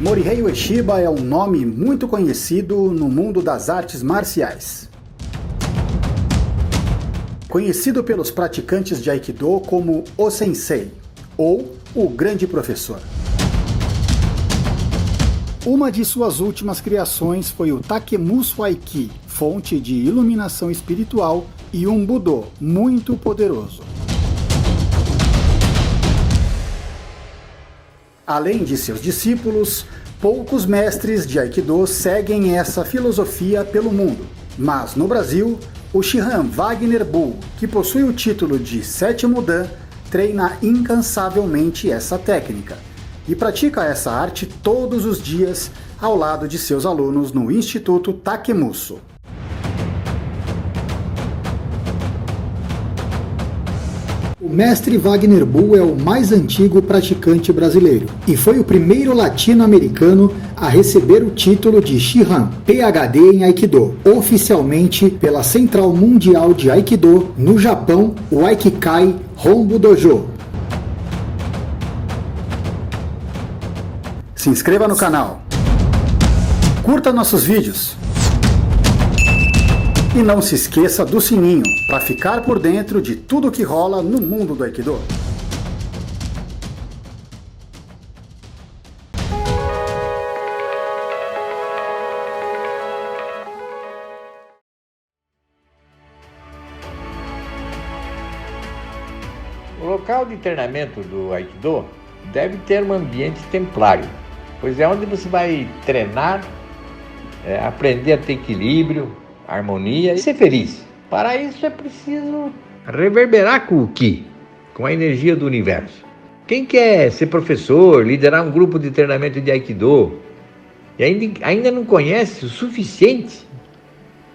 Morihei Ueshiba é um nome muito conhecido no mundo das artes marciais. Conhecido pelos praticantes de Aikido como o Sensei, ou o Grande Professor. Uma de suas últimas criações foi o Takemuso Aiki, fonte de iluminação espiritual e um Budô muito poderoso. Além de seus discípulos, poucos mestres de Aikido seguem essa filosofia pelo mundo, mas no Brasil, o Shihan Wagner Bull, que possui o título de 7º Dan, treina incansavelmente essa técnica e pratica essa arte todos os dias ao lado de seus alunos no Instituto Takemuso. O mestre Wagner Bull é o mais antigo praticante brasileiro e foi o primeiro latino-americano a receber o título de Shihan, PhD em Aikido, oficialmente pela Central Mundial de Aikido no Japão, o Aikikai Honbu Dojo. Se inscreva no canal, curta nossos vídeos e não se esqueça do sininho para ficar por dentro de tudo que rola no mundo do Aikido. O local de treinamento do Aikido deve ter um ambiente templário, pois é onde você vai treinar, aprender a ter equilíbrio, harmonia e ser feliz. Para isso é preciso reverberar com o Ki, com a energia do universo. Quem quer ser professor, liderar um grupo de treinamento de Aikido e ainda não conhece o suficiente,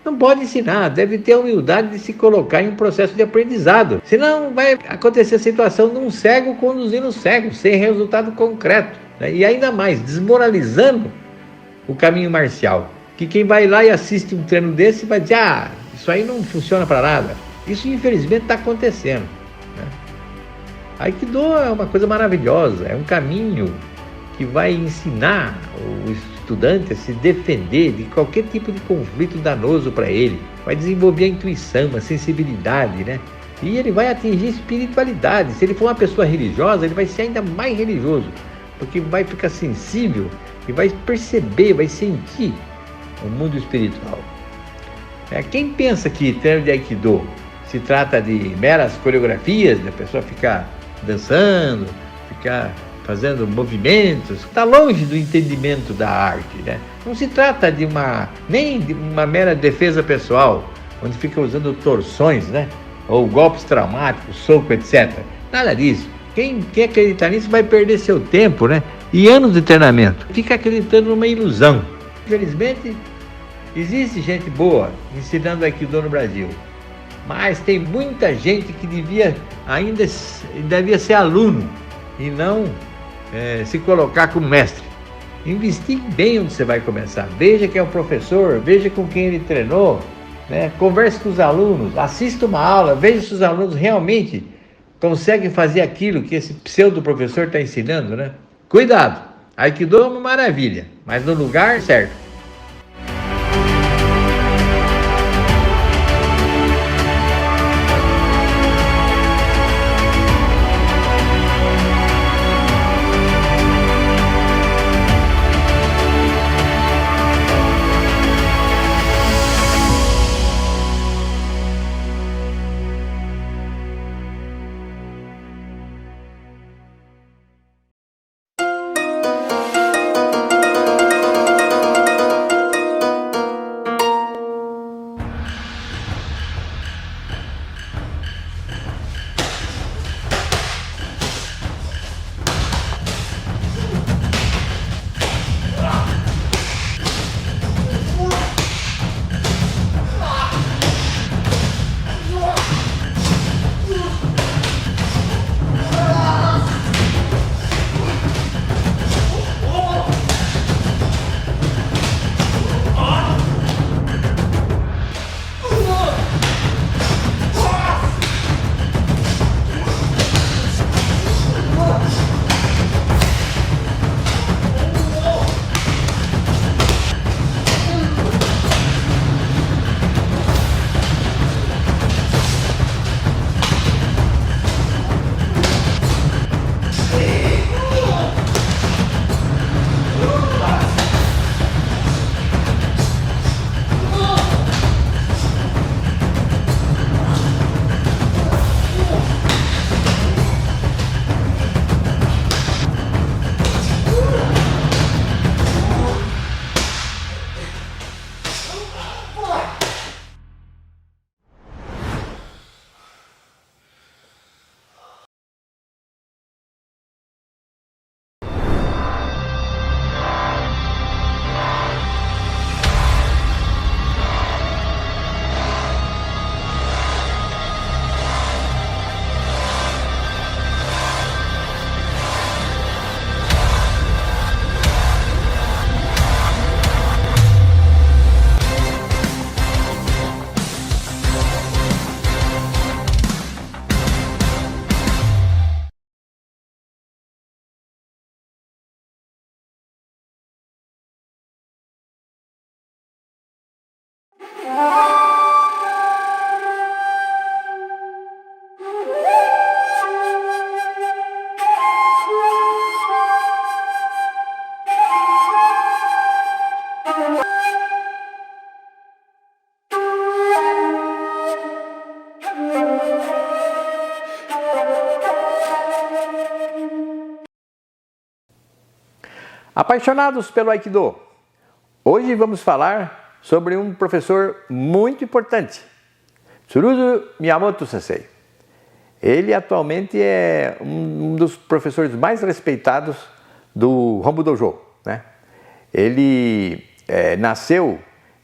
não pode ensinar, deve ter a humildade de se colocar em um processo de aprendizado. Senão vai acontecer a situação de um cego conduzindo um cego, sem resultado concreto, né? E ainda mais, desmoralizando o caminho marcial. Que quem vai lá e assiste um treino desse vai dizer, isso aí não funciona para nada. Isso infelizmente está acontecendo, né? Aikido é uma coisa maravilhosa, é um caminho que vai ensinar o estudante a se defender de qualquer tipo de conflito danoso para ele, vai desenvolver a intuição, a sensibilidade, né? E ele vai atingir espiritualidade. Se ele for uma pessoa religiosa, ele vai ser ainda mais religioso, porque vai ficar sensível e vai perceber, vai sentir o mundo espiritual. Quem pensa que treino de Aikido se trata de meras coreografias, da pessoa ficar dançando, ficar fazendo movimentos, está longe do entendimento da arte, né? Não se trata nem de uma mera defesa pessoal, onde fica usando torções, né? Ou golpes traumáticos, soco, etc. Nada disso. Quem acreditar nisso vai perder seu tempo, né? E anos de treinamento. Fica acreditando numa ilusão. Infelizmente, existe gente boa ensinando Aikido no Brasil, mas tem muita gente que devia ser aluno e não se colocar como mestre. Investigue bem onde você vai começar. Veja quem é o professor, veja com quem ele treinou, né? Converse com os alunos, assista uma aula, veja se os alunos realmente conseguem fazer aquilo que esse pseudo professor está ensinando, né? Cuidado! Aikido é uma maravilha, mas no lugar certo. Apaixonados pelo Aikido, hoje vamos falar sobre um professor muito importante, Tsuruzu Miyamoto Sensei. Ele atualmente é um dos professores mais respeitados do Hombu Dojo, né? Ele nasceu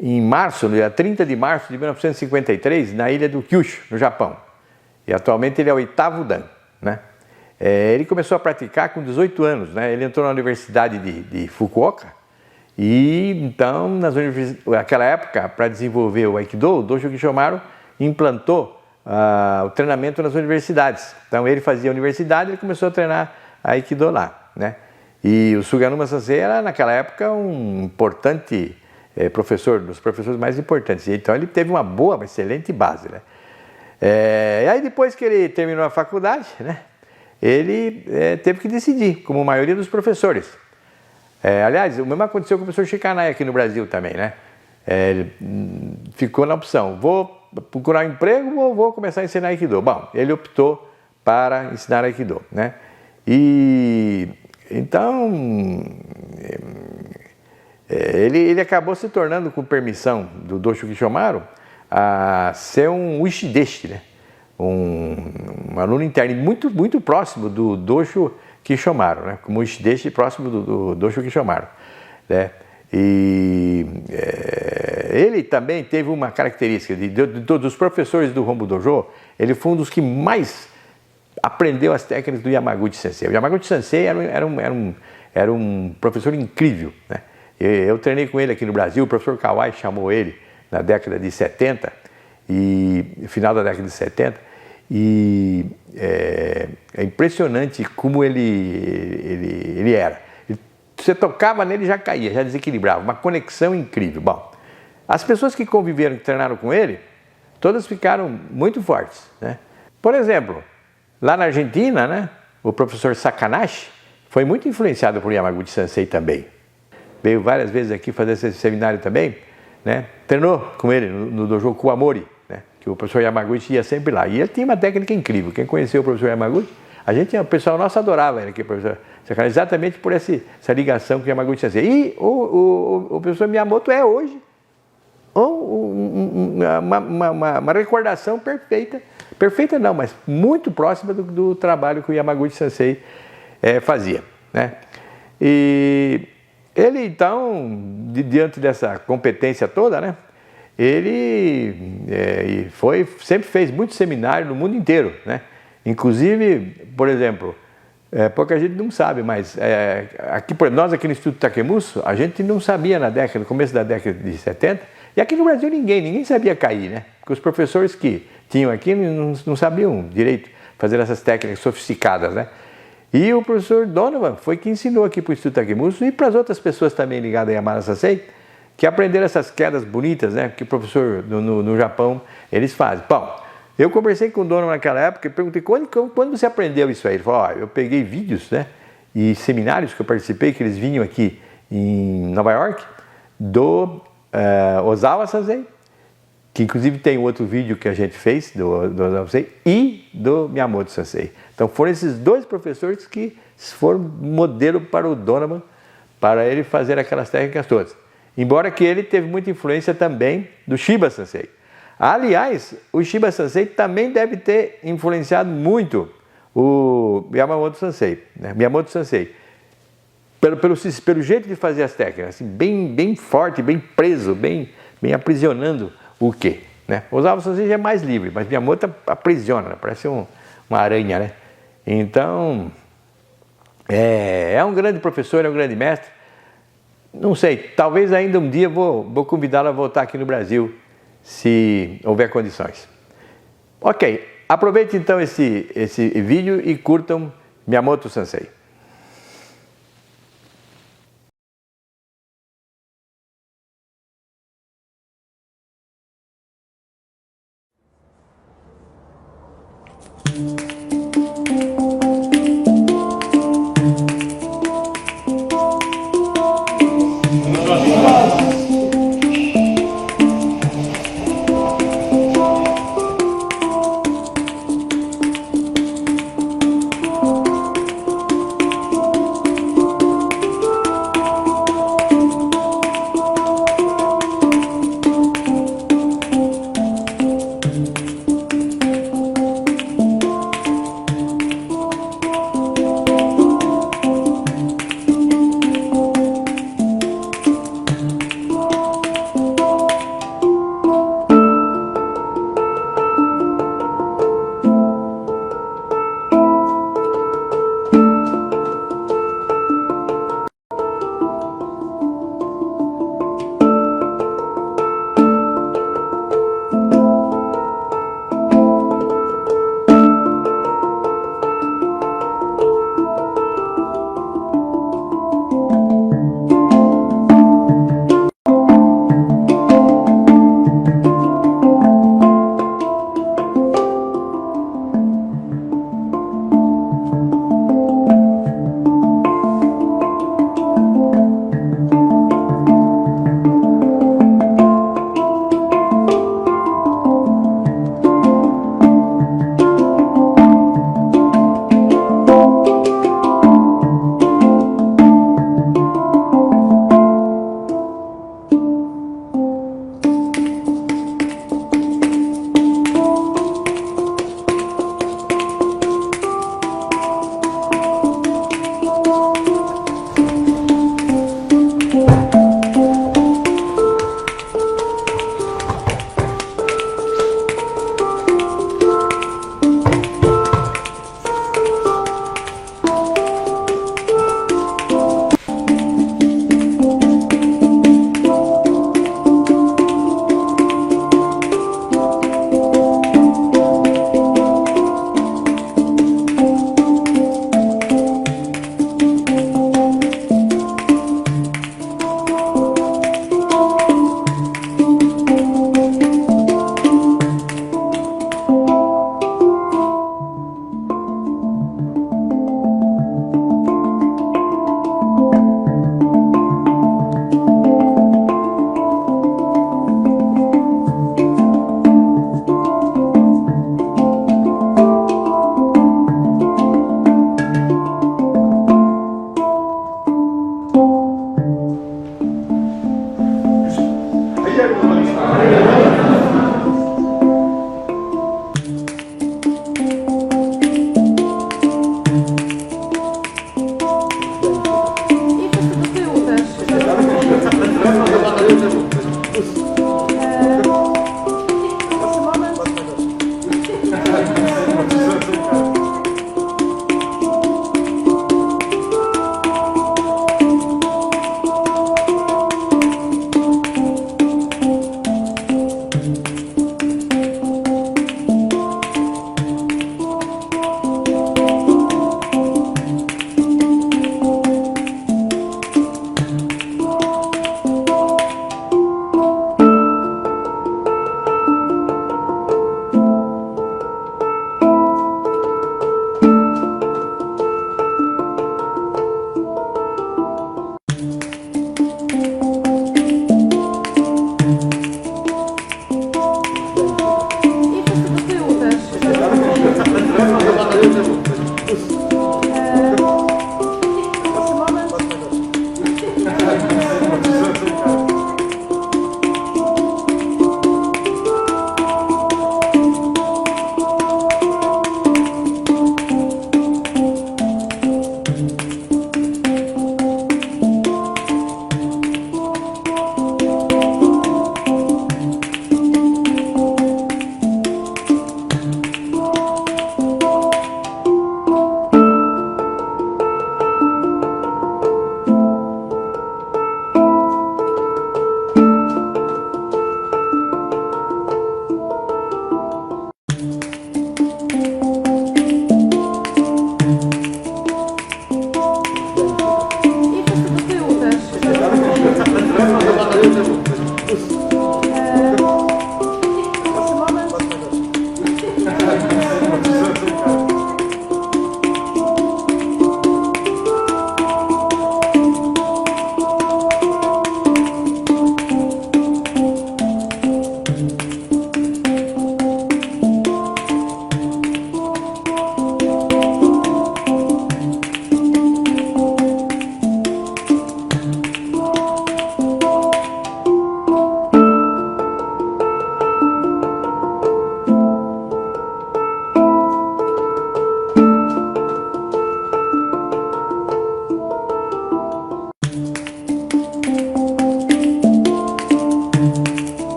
em março, no dia 30 de março de 1953, na ilha do Kyushu, no Japão. E atualmente ele é o 8º Dan, né? Ele começou a praticar com 18 anos, né? Ele entrou na Universidade de Fukuoka e então, naquela época, para desenvolver o Aikido, o Dojo Kishomaru implantou o treinamento nas universidades. Então ele fazia a universidade e começou a treinar Aikido lá, né? E o Suganuma Sensei era, naquela época, um importante professor, dos professores mais importantes. Então ele teve uma excelente base, né? E aí depois que ele terminou a faculdade, né? Ele teve que decidir, como a maioria dos professores. Aliás, o mesmo aconteceu com o professor Shikanai aqui no Brasil também, né? Ele ficou na opção, vou procurar um emprego ou vou começar a ensinar Aikido? Bom, ele optou para ensinar Aikido, né? E então ele acabou se tornando, com permissão do Dojo Kishomaru, a ser um Uchideshi, né? Um aluno interno muito próximo do Dojo Kishomaru, né? Como Uchideshi próximo do Dojo Kishomaru, né? E ele também teve uma característica de todos os professores do Hombu Dojo. Ele foi um dos que mais aprendeu as técnicas do Yamaguchi Sensei. O Yamaguchi Sensei era um professor incrível, né? Eu treinei com ele aqui no Brasil. O professor Kawai chamou ele na década de 70 e final da década de 70, e é impressionante como ele era. Você tocava nele e já caía, já desequilibrava, uma conexão incrível. Bom, as pessoas que conviveram, que treinaram com ele, todas ficaram muito fortes, né? Por exemplo, lá na Argentina, né, o professor Sakanashi foi muito influenciado por Yamaguchi Sensei também. Veio várias vezes aqui fazer esse seminário também, né? Treinou com ele no Dojo Kuwamori, né? Que o professor Yamaguchi ia sempre lá. E ele tinha uma técnica incrível. Quem conheceu o professor Yamaguchi, o pessoal nosso adorava ele aqui, professor Sakanashi, exatamente por essa ligação com o Yamaguchi Sensei. E o professor Miyamoto é hoje uma recordação perfeita não, mas muito próxima do trabalho que o Yamaguchi Sensei fazia, né? E ele, então, diante dessa competência toda, né, ele sempre fez muitos seminários no mundo inteiro, né? Inclusive, por exemplo, pouca gente não sabe, mas nós aqui no Instituto Takemuso, a gente não sabia no começo da década de 70, e aqui no Brasil ninguém sabia cair, né? Porque os professores que tinham aqui não sabiam direito fazer essas técnicas sofisticadas, né? E o professor Donovan foi que ensinou aqui para o Instituto Takemuso e para as outras pessoas também ligadas a Yamada Sensei, que aprenderam essas quedas bonitas, né? Que o professor no Japão, eles fazem. Bom, eu conversei com o Donovan naquela época e perguntei, quando você aprendeu isso aí? Ele falou, eu peguei vídeos, né? E seminários que eu participei, que eles vinham aqui em Nova York, do Ozawa Sensei, que inclusive tem outro vídeo que a gente fez do Ozawa Sensei, e do Miyamoto Sensei. Então foram esses dois professores que foram modelo para o Donovan, para ele fazer aquelas técnicas todas. Embora que ele teve muita influência também do Shiba Sensei. Aliás, o Shiba Sensei também deve ter influenciado muito o Yamamoto Sensei, né? Miyamoto Sensei. Pelo jeito de fazer as técnicas, assim, bem forte, bem preso, bem aprisionando o quê, né? O Ozawa Sensei já é mais livre, mas Miyamoto aprisiona, né? Parece uma aranha, né? Então, é um grande professor, é um grande mestre. Não sei, talvez ainda um dia vou convidá-lo a voltar aqui no Brasil, se houver condições. Ok, aproveite então esse vídeo e curtam Miyamoto Sensei.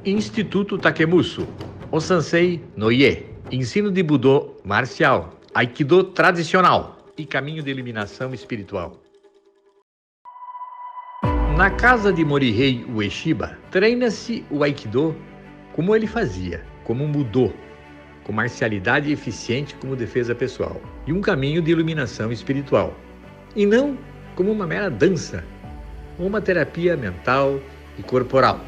Instituto Takemuso, Osansei no Ie, ensino de Budô marcial, Aikido tradicional e caminho de iluminação espiritual. Na casa de Morihei Ueshiba, treina-se o Aikido como ele fazia, como um Budô, com marcialidade eficiente como defesa pessoal e um caminho de iluminação espiritual, e não como uma mera dança ou uma terapia mental e corporal.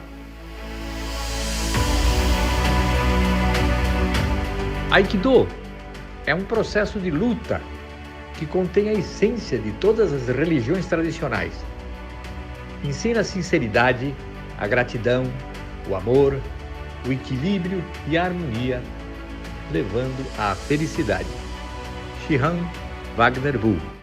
Aikido é um processo de luta que contém a essência de todas as religiões tradicionais. Ensina a sinceridade, a gratidão, o amor, o equilíbrio e a harmonia, levando à felicidade. Shihan Wagner Bull.